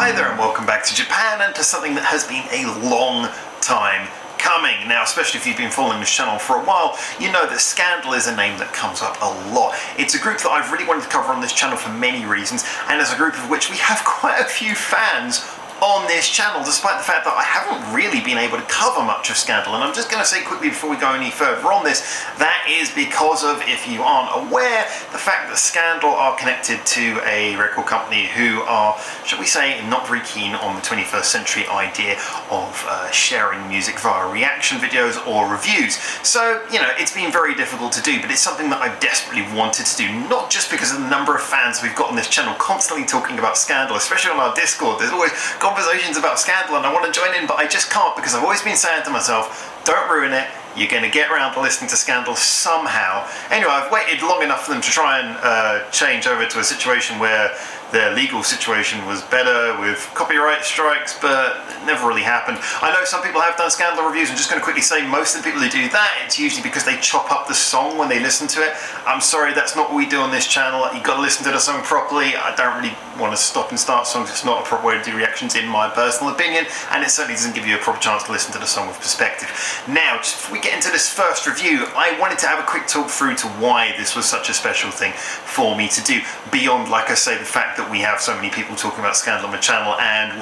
Hi there and welcome back to Japan and to something that has been a long time coming. Now, especially if you've been following this channel for a while, you know that Scandal is a name that comes up a lot. It's a group that I've really wanted to cover on this channel for many reasons, and as a group of which we have quite a few fans on this channel, despite the fact that I haven't really been able to cover much of Scandal. And I'm just going to say quickly before we go any further on this, that is because of, if you aren't aware, the fact that Scandal are connected to a record company who are, shall we say, not very keen on the 21st century idea of sharing music via reaction videos or reviews. So, you know, it's been very difficult to do, but it's something that I've desperately wanted to do, not just because of the number of fans we've got on this channel constantly talking about Scandal, especially on our Discord. There's always conversations about Scandal and I want to join in, but I just can't, because I've always been saying to myself, don't ruin it, you're going to get around to listening to Scandal somehow. Anyway, I've waited long enough for them to try and change over to a situation where their legal situation was better with copyright strikes, but it never really happened. I know some people have done Scandal reviews. I'm just going to quickly say most of the people who do that, it's usually because they chop up the song when they listen to it. I'm sorry, that's not what we do on this channel. You've got to listen to the song properly. I don't really want to stop and start songs. It's not a proper way to do reactions in my personal opinion, and it certainly doesn't give you a proper chance to listen to the song with perspective. Now, just before we get into this first review, I wanted to have a quick talk through to why this was such a special thing for me to do, beyond, like I say, the fact that we have so many people talking about Scandal on the channel, and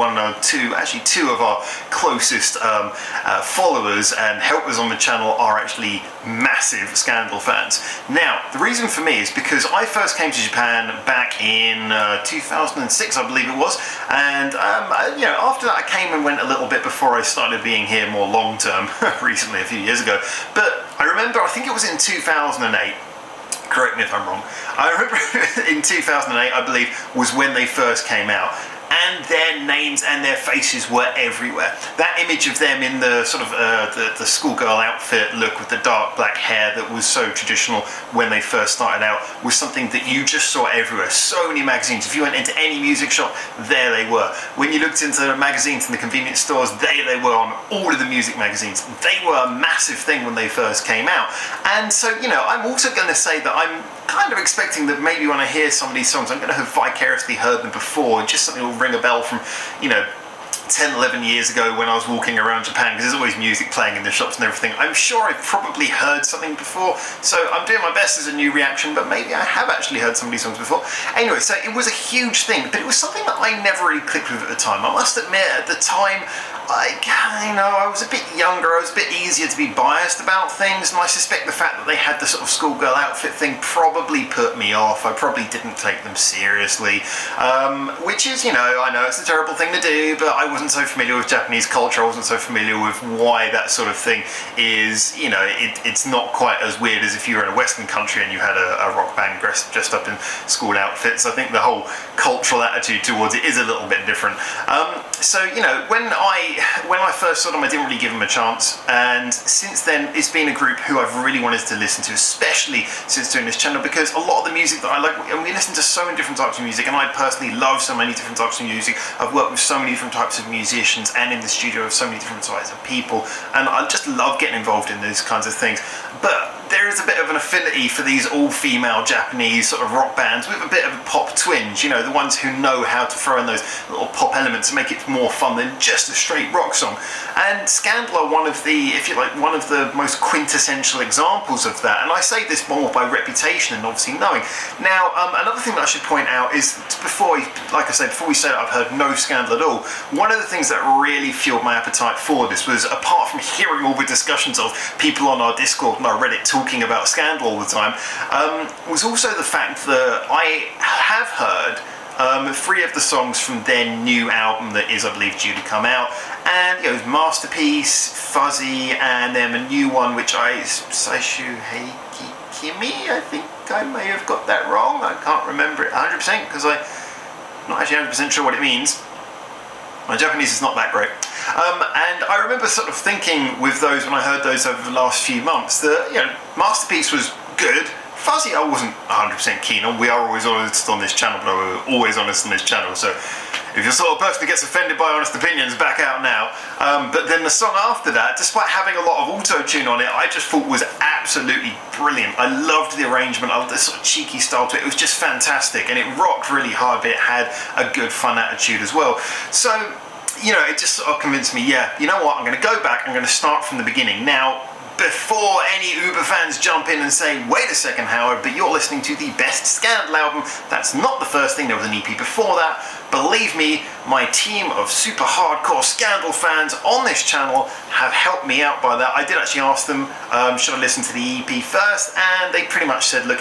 two of our closest followers and helpers on the channel are actually massive Scandal fans. Now, the reason for me is because I first came to Japan back in 2006, I believe it was, and you know, after that I came and went a little bit before I started being here more long term, recently, a few years ago. But I remember, I think it was in 2008, correct me if I'm wrong, I remember in 2008, I believe, was when they first came out, and their names and their faces were everywhere. That image of them in the sort of the schoolgirl outfit look with the dark black hair that was so traditional when they first started out was something that you just saw everywhere. So many magazines. If you went into any music shop, there they were. When you looked into the magazines in the convenience stores, there they were on all of the music magazines. They were a massive thing when they first came out. And so, you know, I'm also going to say that I'm kind of expecting that maybe when I hear some of these songs, I'm going to have vicariously heard them before, and just something will ring a bell from, you know, 10, 11 years ago when I was walking around Japan, because there's always music playing in the shops and everything. I'm sure I've probably heard something before, so I'm doing my best as a new reaction, but maybe I have actually heard some of these songs before. Anyway, so it was a huge thing, but it was something that I never really clicked with at the time. I must admit, at the time, I was a bit younger, I was a bit easier to be biased about things, and I suspect the fact that they had the sort of schoolgirl outfit thing probably put me off. I probably didn't take them seriously, which is, you know, I know it's a terrible thing to do, but I wasn't so familiar with Japanese culture, I wasn't so familiar with why that sort of thing is, you know, it's not quite as weird as if you were in a Western country and you had a rock band dressed up in school outfits. I think the whole cultural attitude towards it is a little bit different. So, you know, when I first saw them, I didn't really give them a chance, and since then it's been a group who I've really wanted to listen to, especially since doing this channel, because a lot of the music that I like, and we listen to so many different types of music, and I personally love so many different types of music. I've worked with so many different types of musicians and in the studio with so many different types of people, and I just love getting involved in those kinds of things. But there is a bit of an affinity for these all-female Japanese sort of rock bands with a bit of a pop twinge, you know, the ones who know how to throw in those little pop elements and make it more fun than just a straight rock song. And Scandal are one of the, if you like, one of the most quintessential examples of that, and I say this more by reputation and obviously knowing. Now, another thing that I should point out is, before we say that I've heard no Scandal at all, one of the things that really fueled my appetite for this was, apart from hearing all the discussions of people on our Discord and our Reddit talking about Scandal all the time, was also the fact that I have heard 3 of the songs from their new album that is, I believe, due to come out, and you know, Masterpiece, Fuzzy, and then a new one which Saishu Heiki Kimi, I think I may have got that wrong, I can't remember it 100% because I'm not actually 100% sure what it means. My Japanese is not that great. And I remember sort of thinking with those, when I heard those over the last few months, that, you know, Masterpiece was good. Fuzzy I wasn't 100% keen on. We are always honest on this channel, but we're always honest on this channel, so if you're the sort of person who gets offended by honest opinions, back out now. But then the song after that, despite having a lot of auto-tune on it, I just thought was absolutely brilliant. I loved the arrangement, I loved the sort of cheeky style to it. It was just fantastic, and it rocked really hard, but it had a good fun attitude as well. So, it just sort of convinced me, yeah, you know what, I'm going to go back, I'm going to start from the beginning. Now, before any Uber fans jump in and say, wait a second, Howard, but you're listening to the best Scandal album. That's not the first thing, there was an EP before that. Believe me, my team of super hardcore Scandal fans on this channel have helped me out by that. I did actually ask them, should I listen to the EP first? And they pretty much said, look,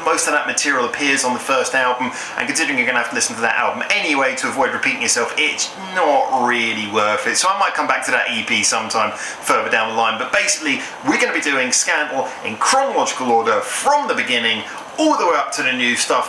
most of that material appears on the first album, and considering you're going to have to listen to that album anyway to avoid repeating yourself, it's not really worth it. So I might come back to that EP sometime further down the line, but basically we're going to be doing Scandal in chronological order from the beginning all the way up to the new stuff.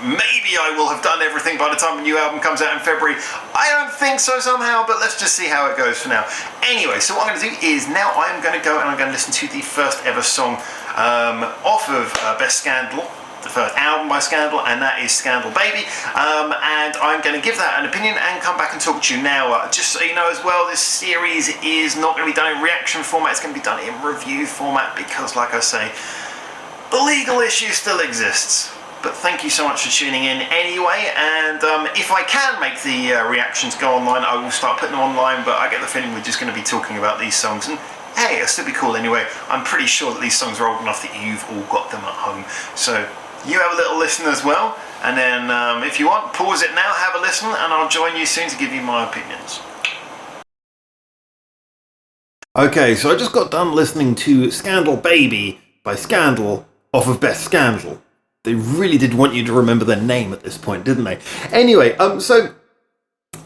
Maybe I will have done everything by the time the new album comes out in February. I don't think so somehow, but let's just see how it goes for now. Anyway, so what I'm going to do is now I'm going to go and I'm going to listen to the first ever song off of Best Scandal, the first album by Scandal, and that is Scandal Baby. And I'm going to give that an opinion and come back and talk to you now. Just so you know as well, this series is not going to be done in reaction format, it's going to be done in review format because, like I say, the legal issue still exists. But thank you so much for tuning in anyway, and if I can make the reactions go online, I will start putting them online, but I get the feeling we're just going to be talking about these songs, and hey, it'll still be cool anyway. I'm pretty sure that these songs are old enough that you've all got them at home, so you have a little listen as well, and then if you want, pause it now, have a listen, and I'll join you soon to give you my opinions. Okay, so I just got done listening to Scandal Baby by Scandal off of Best Scandal. They really did want you to remember their name at this point, didn't they? Anyway, so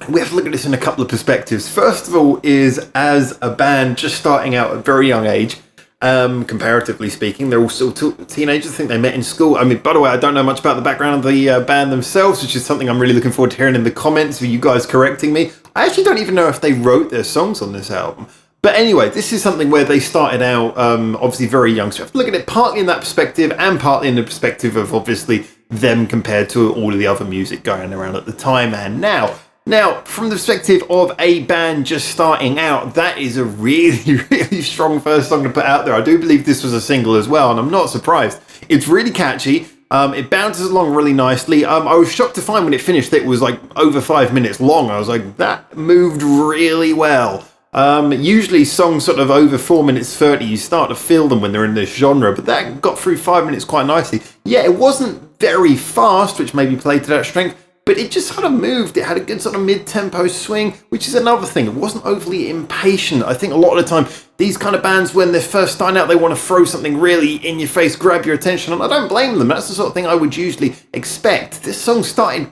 we have to look at this in a couple of perspectives. First of all is as a band just starting out at a very young age, comparatively speaking. They're all still teenagers. I think they met in school. I mean, by the way, I don't know much about the background of the band themselves, which is something I'm really looking forward to hearing in the comments of you guys correcting me. I actually don't even know if they wrote their songs on this album. But anyway, this is something where they started out, obviously very young. So you have to look at it partly in that perspective and partly in the perspective of obviously them compared to all of the other music going around at the time and now. Now, from the perspective of a band just starting out, that is a really, really strong first song to put out there. I do believe this was a single as well, and I'm not surprised. It's really catchy. It bounces along really nicely. I was shocked to find when it finished that it was like over 5 minutes long. I was like, that moved really well. Usually songs sort of over 4 minutes 30, you start to feel them when they're in this genre, but that got through 5 minutes quite nicely. Yeah, it wasn't very fast, which maybe played to that strength, but it just sort of moved. It had a good sort of mid-tempo swing, which is another thing. It wasn't overly impatient. I think a lot of the time, these kind of bands, when they're first starting out, they want to throw something really in your face, grab your attention, and I don't blame them. That's the sort of thing I would usually expect. This song started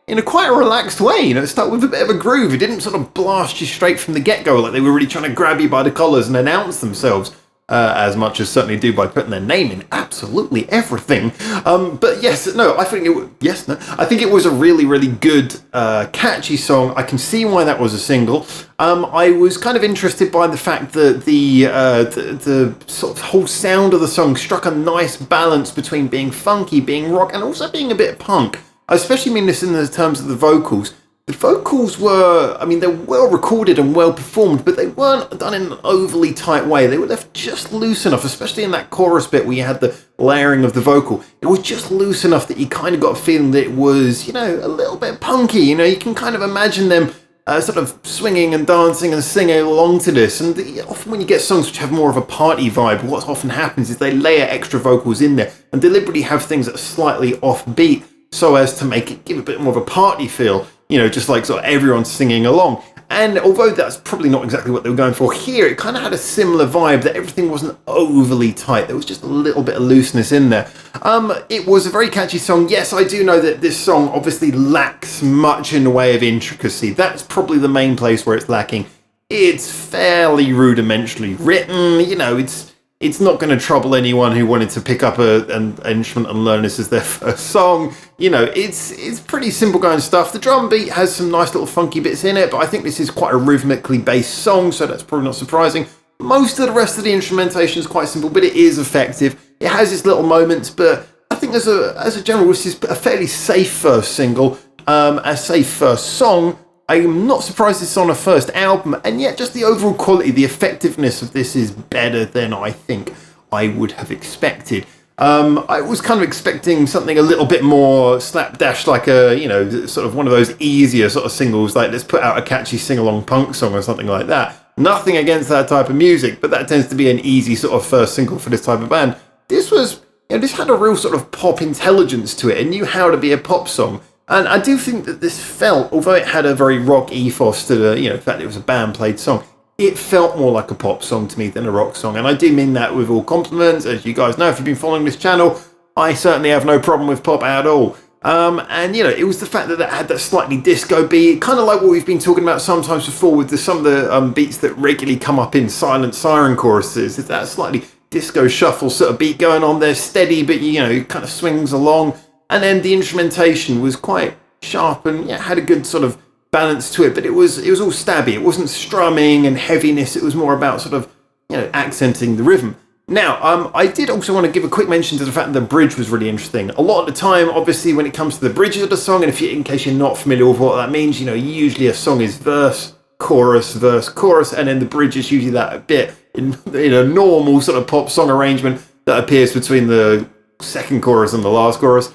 in a quite relaxed way, it started with a bit of a groove. It didn't sort of blast you straight from the get-go like they were really trying to grab you by the collars and announce themselves, as much as certainly do by putting their name in absolutely everything. But yes, no, I think it was a really, really good, catchy song. I can see why that was a single. I was kind of interested by the fact that the sort of whole sound of the song struck a nice balance between being funky, being rock, and also being a bit punk. I especially mean this in the terms of the vocals. The vocals were, they're well recorded and well performed, but they weren't done in an overly tight way. They were left just loose enough, especially in that chorus bit where you had the layering of the vocal. It was just loose enough that you kind of got a feeling that it was, a little bit punky. You can kind of imagine them sort of swinging and dancing and singing along to this. And often when you get songs which have more of a party vibe, what often happens is they layer extra vocals in there and deliberately have things that are slightly offbeat, so as to make it give a bit more of a party feel, just like sort of everyone singing along. And although that's probably not exactly what they were going for here, it kind of had a similar vibe that everything wasn't overly tight. There was just a little bit of looseness in there. It was a very catchy song. Yes, I do know that this song obviously lacks much in the way of intricacy. That's probably the main place where it's lacking. It's fairly rudimentarily written, it's not going to trouble anyone who wanted to pick up an instrument and learn this as their first song. It's pretty simple going stuff. The drum beat has some nice little funky bits in it, but I think this is quite a rhythmically based song, so that's probably not surprising. Most of the rest of the instrumentation is quite simple, but it is effective. It has its little moments, but I think as a general, this is a fairly safe first single. as say first song, I'm not surprised it's on a first album, and yet just the overall quality, the effectiveness of this is better than I think I would have expected. I was kind of expecting something a little bit more slapdash, like a, sort of one of those easier sort of singles, like let's put out a catchy sing-along punk song or something like that. Nothing against that type of music, but that tends to be an easy sort of first single for this type of band. This was, this had a real sort of pop intelligence to it. It knew how to be a pop song. And I do think that this felt, although it had a very rock ethos to the, fact that it was a band-played song, it felt more like a pop song to me than a rock song. And I do mean that with all compliments. As you guys know, if you've been following this channel, I certainly have no problem with pop at all. And, it was the fact that it had that slightly disco beat, kind of like what we've been talking about sometimes before with some of the beats that regularly come up in Silent Siren choruses. It's that slightly disco shuffle sort of beat going on there, steady, but, kind of swings along. And then the instrumentation was quite sharp and had a good sort of balance to it, but it was all stabby. It wasn't strumming and heaviness. It was more about sort of, accenting the rhythm. Now, I did also want to give a quick mention to the fact that the bridge was really interesting. A lot of the time, obviously, when it comes to the bridges of the song, and in case you're not familiar with what that means, usually a song is verse, chorus, and then the bridge is usually that bit in a normal sort of pop song arrangement that appears between the second chorus and the last chorus.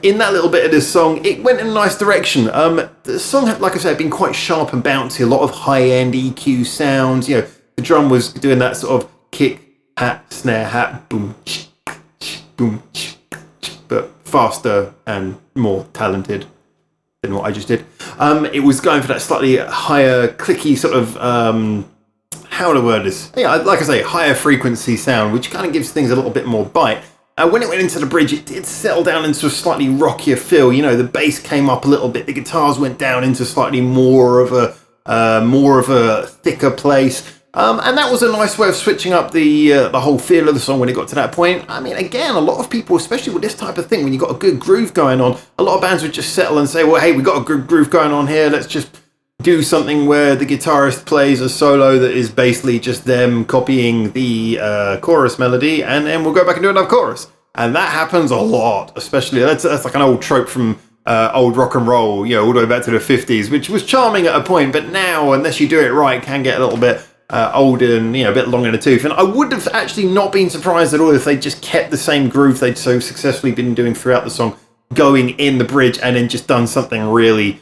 In that little bit of this song, it went in a nice direction. The song had, like I said, been quite sharp and bouncy, a lot of high-end EQ sounds. The drum was doing that sort of kick, hat, snare, hat, boom, boom, but faster and more talented than what I just did. It was going for that slightly higher, clicky sort of, how to word this? Yeah, like I say, higher frequency sound, which kind of gives things a little bit more bite. When it went into the bridge, it did settle down into a slightly rockier feel. The bass came up a little bit, the guitars went down into slightly more of a thicker place. And that was a nice way of switching up the whole feel of the song when it got to that point. I mean, again, a lot of people, especially with this type of thing, when you've got a good groove going on, a lot of bands would just settle and say, well, hey, we've got a good groove going on here, let's just do something where the guitarist plays a solo that is basically just them copying the chorus melody, and then we'll go back and do another chorus. And that happens a lot, especially, that's like an old trope from old rock and roll, all the way back to the 50s, which was charming at a point, but now, unless you do it right, can get a little bit old and a bit long in the tooth. And I would have actually not been surprised at all if they just kept the same groove they'd so successfully been doing throughout the song going in the bridge, and then just done something really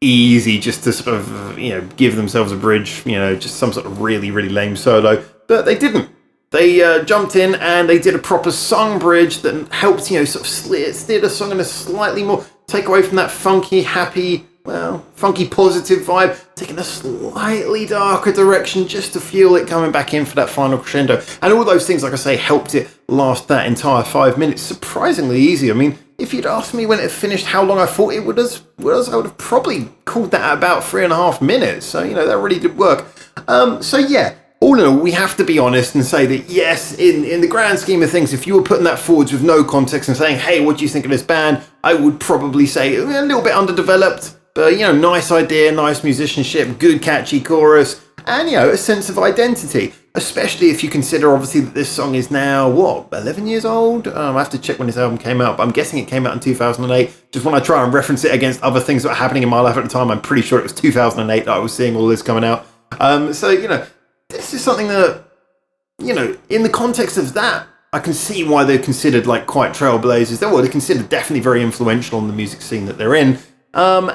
easy just to sort of give themselves a bridge, just some sort of really lame solo. But they didn't. They jumped in and they did a proper song bridge that helped sort of steer the song in a slightly more, take away from that funky happy, funky positive vibe, taking a slightly darker direction just to fuel it coming back in for that final crescendo. And all those things, like I say, helped it last that entire 5 minutes surprisingly easy. I mean, if you'd asked me when it finished how long I thought it would have, I would have probably called that at about 3.5 minutes. So, that really did work. All in all, we have to be honest and say that, yes, in the grand scheme of things, if you were putting that forwards with no context and saying, hey, what do you think of this band? I would probably say a little bit underdeveloped, but, nice idea, nice musicianship, good catchy chorus, and, a sense of identity. Especially if you consider, obviously, that this song is now, 11 years old? I have to check when this album came out, but I'm guessing it came out in 2008. Just when I try and reference it against other things that were happening in my life at the time, I'm pretty sure it was 2008 that I was seeing all this coming out. This is something that, in the context of that, I can see why they're considered, quite trailblazers. They're considered definitely very influential on the music scene that they're in. I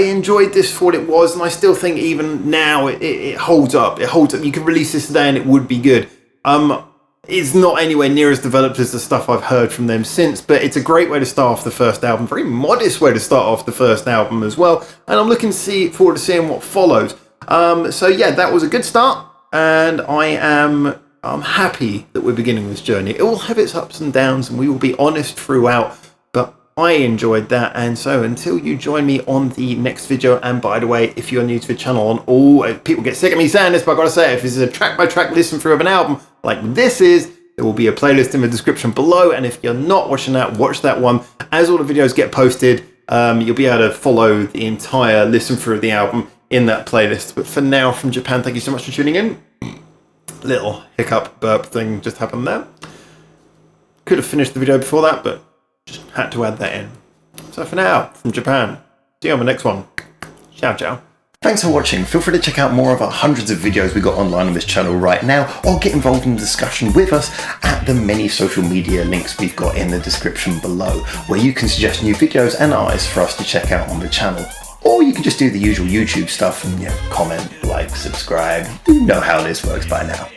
enjoyed this for what it was, and I still think even now it holds up. It holds up. You could release this today and it would be good. It's not anywhere near as developed as the stuff I've heard from them since, but it's a great way to start off the first album. Very modest way to start off the first album as well, and I'm looking forward to seeing what follows. That was a good start, and I'm happy that we're beginning this journey. It will have its ups and downs, and we will be honest throughout, but I enjoyed that. And so until you join me on the next video, and by the way, if you're new to the channel, on all people get sick of me saying this, but I've got to say, if this is a track by track listen through of an album like this is, there will be a playlist in the description below, and if you're not watching that, watch that one. As all the videos get posted, you'll be able to follow the entire listen through of the album in that playlist. But for now, from Japan, thank you so much for tuning in. Little hiccup burp thing just happened there. Could have finished the video before that, but just had to add that in. So for now, from Japan, see you on the next one. Ciao, ciao. Thanks for watching. Feel free to check out more of our hundreds of videos we got online on this channel right now, or get involved in the discussion with us at the many social media links we've got in the description below, where you can suggest new videos and artists for us to check out on the channel. Or you can just do the usual YouTube stuff and comment, like, subscribe. You know how this works by now.